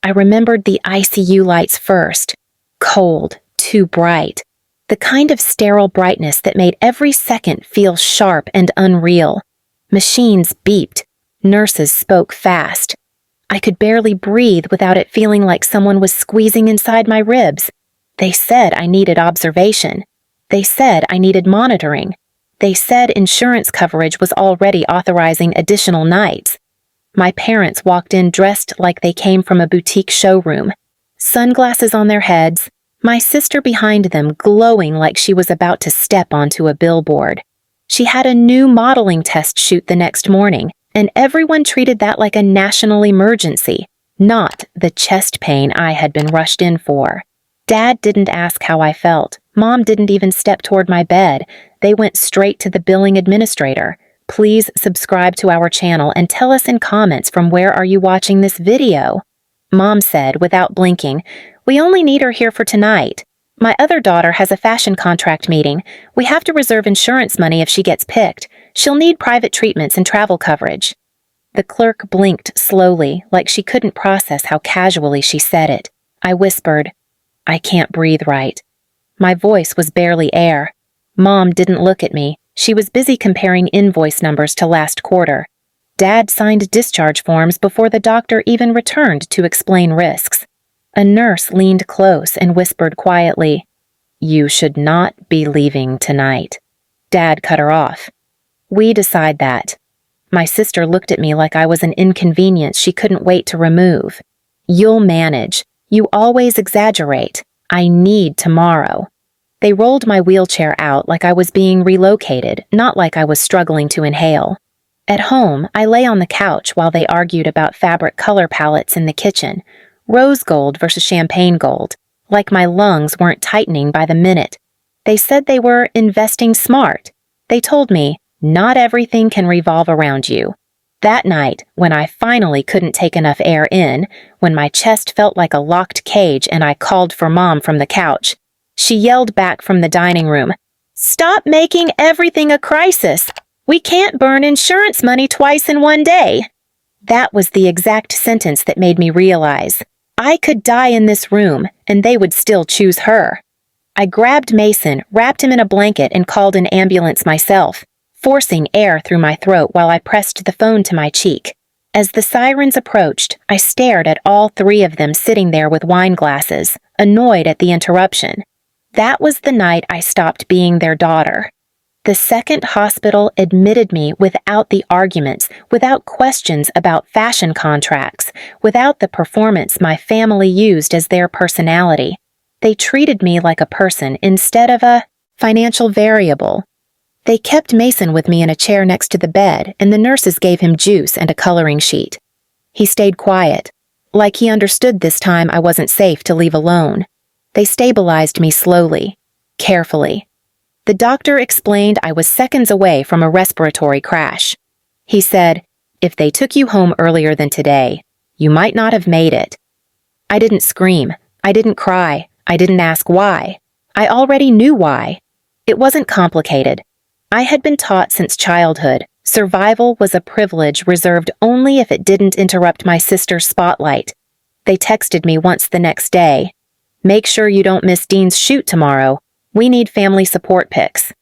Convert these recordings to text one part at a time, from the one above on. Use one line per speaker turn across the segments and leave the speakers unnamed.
I remembered the ICU lights first. Cold, too bright. The kind of sterile brightness that made every second feel sharp and unreal. Machines beeped. Nurses spoke fast. I could barely breathe without it feeling like someone was squeezing inside my ribs. They said I needed observation. They said I needed monitoring. They said insurance coverage was already authorizing additional nights. My parents walked in dressed like they came from a boutique showroom. Sunglasses on their heads, my sister behind them glowing like she was about to step onto a billboard. She had a new modeling test shoot the next morning, and everyone treated that like a national emergency, not the chest pain I had been rushed in for. Dad didn't ask how I felt. Mom didn't even step toward my bed. They went straight to the billing administrator. Please subscribe to our channel and tell us in comments from where are you watching this video. Mom said without blinking, "We only need her here for tonight. My other daughter has a fashion contract meeting. We have to reserve insurance money if she gets picked. She'll need private treatments and travel coverage." The clerk blinked slowly, like she couldn't process how casually she said it. I whispered, "I can't breathe right." My voice was barely air. Mom didn't look at me. She was busy comparing invoice numbers to last quarter. Dad signed discharge forms before the doctor even returned to explain risks. A nurse leaned close and whispered quietly, "You should not be leaving tonight." Dad cut her off. "We decide that." My sister looked at me like I was an inconvenience she couldn't wait to remove. "You'll manage. You always exaggerate. I need tomorrow." They rolled my wheelchair out like I was being relocated, not like I was struggling to inhale. At home, I lay on the couch while they argued about fabric color palettes in the kitchen, rose gold versus champagne gold, like my lungs weren't tightening by the minute. They said they were investing smart. They told me, not everything can revolve around you. That night, when I finally couldn't take enough air in, when my chest felt like a locked cage and I called for Mom from the couch, she yelled back from the dining room, "Stop making everything a crisis! We can't burn insurance money twice in one day." That was the exact sentence that made me realize I could die in this room and they would still choose her. I grabbed Mason, wrapped him in a blanket, and called an ambulance myself, forcing air through my throat while I pressed the phone to my cheek. As the sirens approached, I stared at all three of them sitting there with wine glasses, annoyed at the interruption. That was the night I stopped being their daughter. The second hospital admitted me without the arguments, without questions about fashion contracts, without the performance my family used as their personality. They treated me like a person instead of a financial variable. They kept Mason with me in a chair next to the bed, and the nurses gave him juice and a coloring sheet. He stayed quiet, like he understood this time I wasn't safe to leave alone. They stabilized me slowly, carefully. The doctor explained I was seconds away from a respiratory crash. He said, "If they took you home earlier than today, you might not have made it." I didn't scream. I didn't cry. I didn't ask why. I already knew why. It wasn't complicated. I had been taught since childhood, survival was a privilege reserved only if it didn't interrupt my sister's spotlight. They texted me once the next day, "Make sure you don't miss Dean's shoot tomorrow. We need family support pics."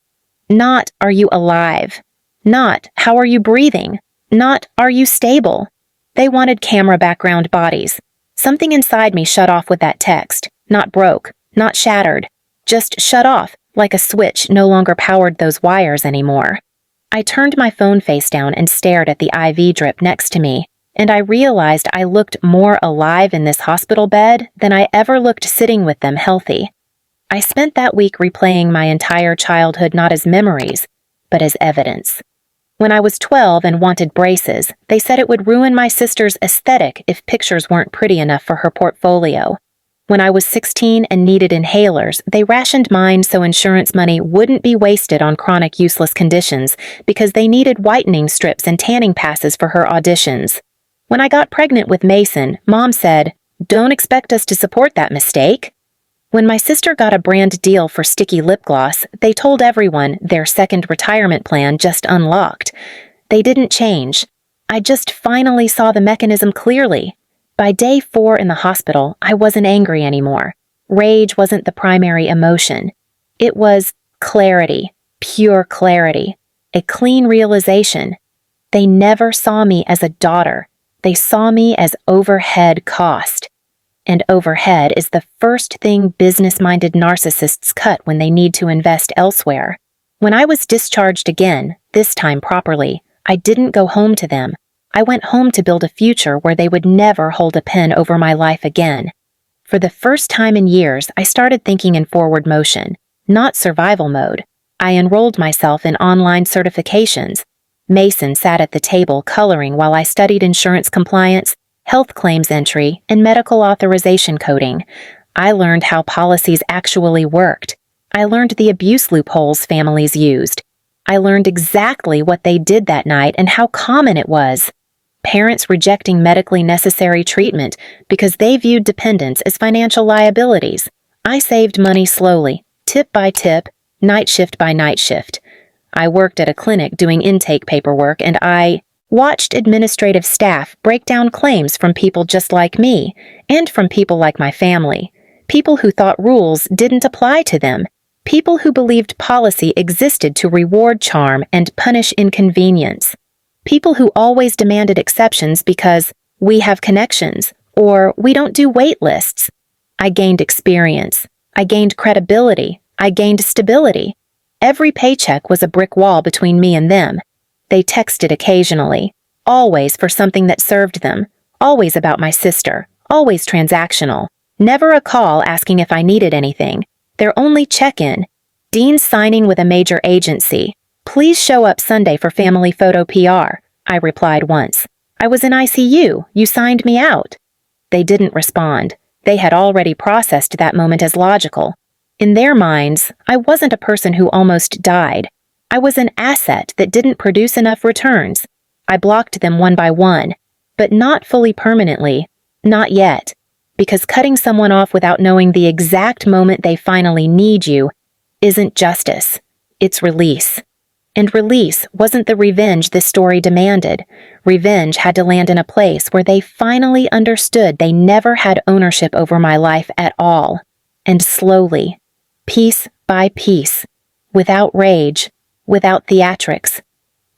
Not, "Are you alive?" Not, "How are you breathing?" Not, "Are you stable?" They wanted camera background bodies. Something inside me shut off with that text. Not broke, not shattered. Just shut off, like a switch no longer powered those wires anymore. I turned my phone face down and stared at the IV drip next to me, and I realized I looked more alive in this hospital bed than I ever looked sitting with them healthy. I spent that week replaying my entire childhood not as memories, but as evidence. When I was 12 and wanted braces, they said it would ruin my sister's aesthetic if pictures weren't pretty enough for her portfolio. When I was 16 and needed inhalers, they rationed mine so insurance money wouldn't be wasted on chronic useless conditions because they needed whitening strips and tanning passes for her auditions. When I got pregnant with Mason, Mom said, "Don't expect us to support that mistake." When my sister got a brand deal for sticky lip gloss, they told everyone their second retirement plan just unlocked. They didn't change. I just finally saw the mechanism clearly. By day 4 in the hospital, I wasn't angry anymore. Rage wasn't the primary emotion. It was clarity, pure clarity, a clean realization. They never saw me as a daughter. They saw me as overhead cost. And overhead is the first thing business-minded narcissists cut when they need to invest elsewhere. When I was discharged again, this time properly, I didn't go home to them. I went home to build a future where they would never hold a pen over my life again. For the first time in years, I started thinking in forward motion, not survival mode. I enrolled myself in online certifications. Mason sat at the table coloring while I studied insurance compliance, health claims entry, and medical authorization coding. I learned how policies actually worked. I learned the abuse loopholes families used. I learned exactly what they did that night and how common it was. Parents rejecting medically necessary treatment because they viewed dependents as financial liabilities. I saved money slowly, tip by tip, night shift by night shift. I worked at a clinic doing intake paperwork, and I watched administrative staff break down claims from people just like me and from people like my family, people who thought rules didn't apply to them, people who believed policy existed to reward charm and punish inconvenience. People who always demanded exceptions because we have connections or we don't do wait lists. I gained experience. I gained credibility. I gained stability. Every paycheck was a brick wall between me and them. They texted occasionally, always for something that served them, always about my sister, always transactional, never a call asking if I needed anything. Their only check-in, Dean signing with a major agency. Please show up Sunday for family photo PR, I replied once. I was in ICU. You signed me out. They didn't respond. They had already processed that moment as logical. In their minds, I wasn't a person who almost died. I was an asset that didn't produce enough returns. I blocked them one by one, but not fully permanently. Not yet. Because cutting someone off without knowing the exact moment they finally need you isn't justice. It's release. And release wasn't the revenge this story demanded. Revenge had to land in a place where they finally understood they never had ownership over my life at all. And slowly, piece by piece, without rage, without theatrics,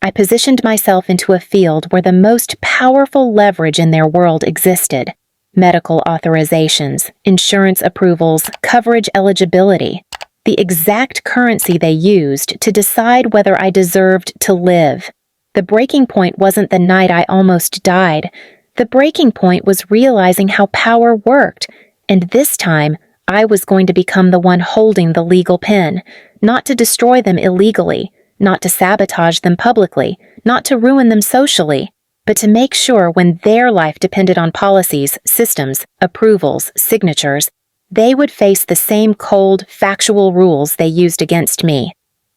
I positioned myself into a field where the most powerful leverage in their world existed. Medical authorizations, insurance approvals, coverage eligibility. The exact currency they used to decide whether I deserved to live. The breaking point wasn't the night I almost died. The breaking point was realizing how power worked, and this time, I was going to become the one holding the legal pen, not to destroy them illegally, not to sabotage them publicly, not to ruin them socially, but to make sure when their life depended on policies, systems, approvals, signatures, they would face the same cold, factual rules they used against me.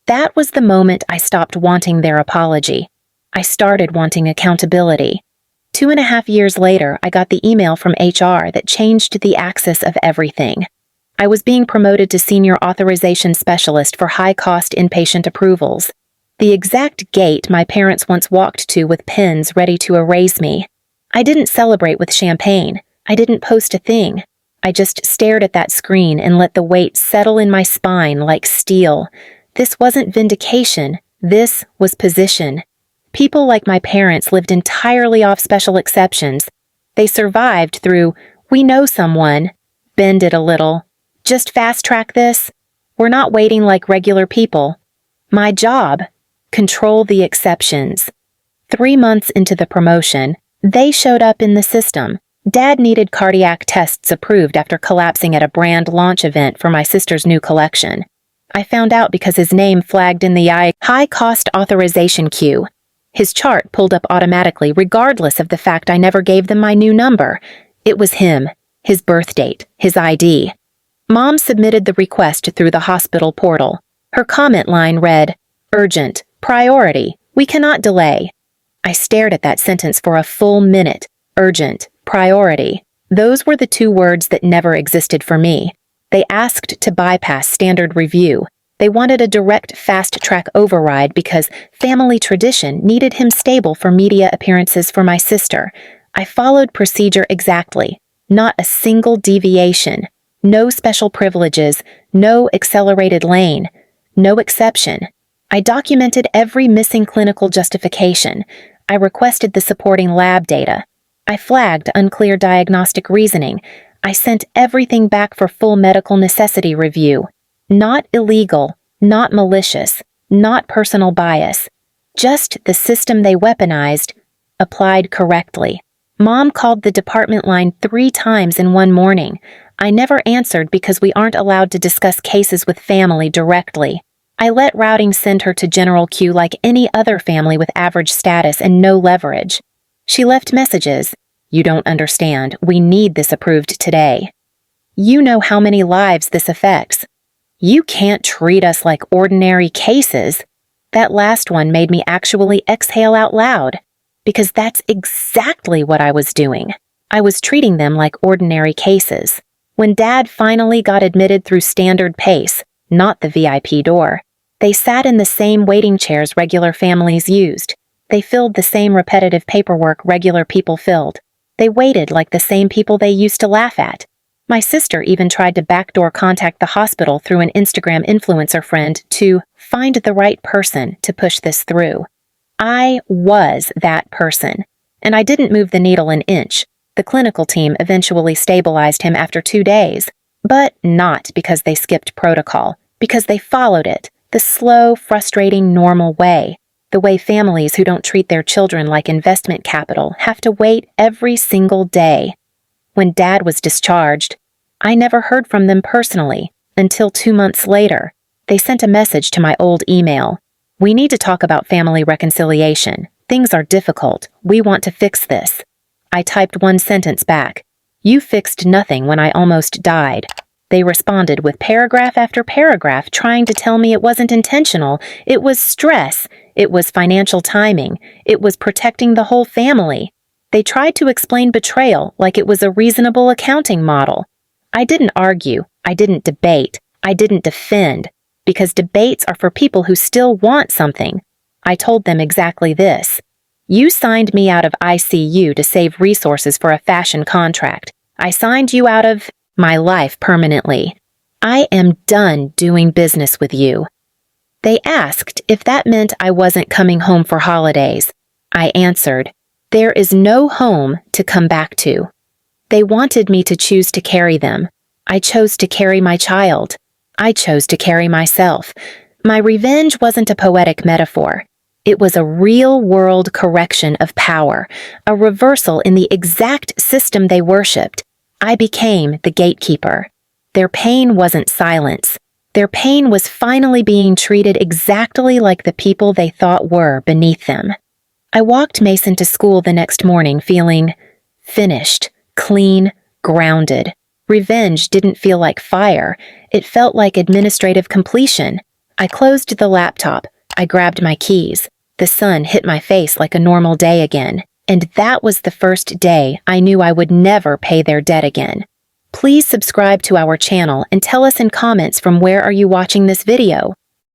That was the moment I stopped wanting their apology. I started wanting accountability. 2.5 years later, I got the email from HR that changed the axis of everything. I was being promoted to senior authorization specialist for high-cost inpatient approvals. The exact gate my parents once walked to with pens ready to erase me. I didn't celebrate with champagne. I didn't post a thing. I just stared at that screen and let the weight settle in my spine like steel. This wasn't vindication. This was position. People like my parents lived entirely off special exceptions. They survived through, we know someone, bend it a little. Just fast-track this. We're not waiting like regular people. My job, control the exceptions. 3 months into the promotion, they showed up in the system. Dad needed cardiac tests approved after collapsing at a brand launch event for my sister's new collection. I found out because his name flagged in the high-cost authorization queue. His chart pulled up automatically regardless of the fact I never gave them my new number. It was him, his birth date, his ID. Mom submitted the request through the hospital portal. Her comment line read, "Urgent, priority, we cannot delay." I stared at that sentence for a full minute. Urgent, priority. Those were the 2 words that never existed for me. They asked to bypass standard review. They wanted a direct fast-track override because family tradition needed him stable for media appearances for my sister. I followed procedure exactly, not a single deviation, no special privileges, no accelerated lane, no exception. I documented every missing clinical justification. I requested the supporting lab data. I flagged unclear diagnostic reasoning. I sent everything back for full medical necessity review. Not illegal, not malicious, not personal bias. Just the system they weaponized, applied correctly. Mom called the department line 3 times in one morning. I never answered because we aren't allowed to discuss cases with family directly. I let routing send her to general queue like any other family with average status and no leverage. She left messages. You don't understand. We need this approved today. You know how many lives this affects. You can't treat us like ordinary cases. That last one made me actually exhale out loud, because that's exactly what I was doing. I was treating them like ordinary cases. When Dad finally got admitted through standard pace, not the VIP door, they sat in the same waiting chairs regular families used. They filled the same repetitive paperwork regular people filled. They waited like the same people they used to laugh at. My sister even tried to backdoor contact the hospital through an Instagram influencer friend to find the right person to push this through. I was that person, and I didn't move the needle an inch. The clinical team eventually stabilized him after 2 days, but not because they skipped protocol, because they followed it, the slow, frustrating, normal way. The way families who don't treat their children like investment capital have to wait every single day. When Dad was discharged, I never heard from them personally until 2 months later. They sent a message to my old email. We need to talk about family reconciliation. Things are difficult. We want to fix this. I typed one sentence back. You fixed nothing when I almost died. They responded with paragraph after paragraph trying to tell me it wasn't intentional, it was stress, it was financial timing, it was protecting the whole family. They tried to explain betrayal like it was a reasonable accounting model. I didn't argue, I didn't debate, I didn't defend, because debates are for people who still want something. I told them exactly this. You signed me out of ICU to save resources for a fashion contract. I signed you out of my life permanently. I am done doing business with you. They asked if that meant I wasn't coming home for holidays. I answered, there is no home to come back to. They wanted me to choose to carry them. I chose to carry my child. I chose to carry myself. My revenge wasn't a poetic metaphor. It was a real-world correction of power, a reversal in the exact system they worshipped. I became the gatekeeper. Their pain wasn't silence. Their pain was finally being treated exactly like the people they thought were beneath them. I walked Mason to school the next morning feeling finished, clean, grounded. Revenge didn't feel like fire. It felt like administrative completion. I closed the laptop. I grabbed my keys. The sun hit my face like a normal day again. And that was the first day I knew I would never pay their debt again. Please subscribe to our channel and tell us in comments from where are you watching this video.